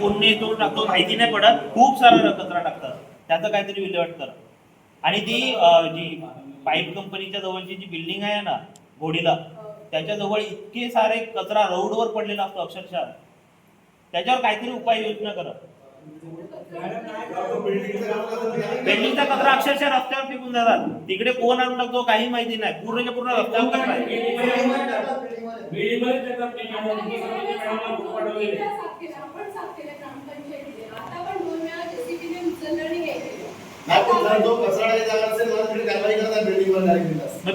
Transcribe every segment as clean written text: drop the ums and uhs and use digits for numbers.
कोण येतो टाकतो माहिती नाही पडत, खूप सारा कचरा टाकतात, त्याचं काहीतरी विल्हेवाट करा. आणि ती जी पाईप कंपनीच्या जवळची जी बिल्डिंग आहे ना घोडीला, त्याच्याजवळ इतके सारे कचरा रोडवर पडलेला असतो अक्षरशः, त्याच्यावर काहीतरी उपाययोजना करा. बिल्डिंगचा कचरा अक्षरशः रस्त्यावर फेकून जातात, तिकडे कोण आणून टाकतो काही माहिती नाही, पूर्णच्या पूर्ण रस्त्यावर कचरा आहे.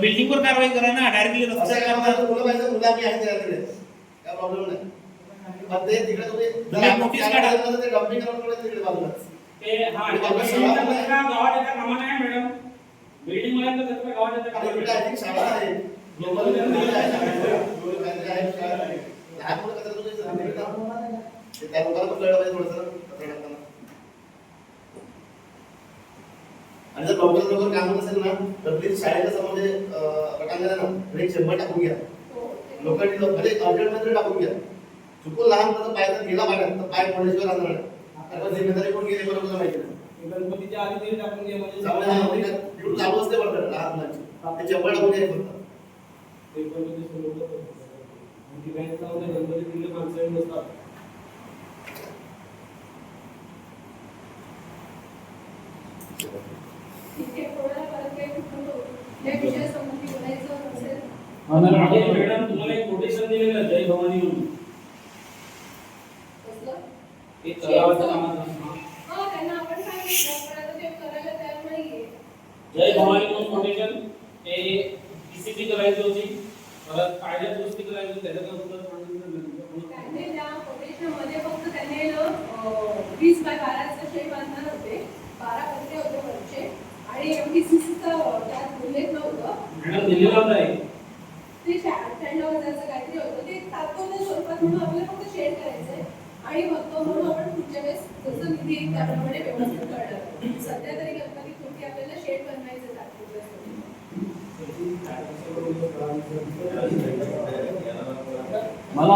बिल्डिंग वर कारवाई करा ना, डायरेक्टली रस्त्यावर नोटीस काढा. आणि जर लवकर लवकर काम होत असेल ना तर प्लीज शाळेच्या समोर पटांगण आहे ना, एक 100 टाकून घ्या. लोकांनी भले अर्जंटमध्ये टाकून घ्या. चुकून लहान मुलाचा पाय जर गेला पाण्यात तर पाय पडल्याशिवाय राहणार नाही. त्याला जिम्मेदारी कोण गेली बरोबर माहिती नाही. गणपतीच्या आधी तरी टाकून घ्या म्हणजे चालू असते बरोबर लहान मुलांची ते 100 टाकून घ्या फक्त. गणपती दिले माणसं नसतात. मॅडम तुम्हाला एक कोटेशन दिलेलं जय भवानी म्हणून एक तलावाचं कामाचं. जय भवानी म्हणून कोटेशन ते पीसीटी करायची होती, परत कायद्यात दुरुस्ती करायची होती, त्याच्याकडे फक्त त्यांनी 20/12 शेड बांधणार होते, 12 पत्रे होते वरचे आणि एमटीसीसीचा त्यात उल्लेख नव्हतं. मॅडम दिलेला होता ते 98,000चं काहीतरी होतं, ते तात्पुरत्या स्वरूपात म्हणून आपल्याला फक्त शेड करायचंय आणि मग तो म्हणून आपण पुढच्या वेळेस जसं निधी येईल त्याप्रमाणे व्यवस्थित करणार. सध्या तरी गणपती थोडी आपल्याला शेड बनवायचं तात्पुरत्या स्वरूपात. मला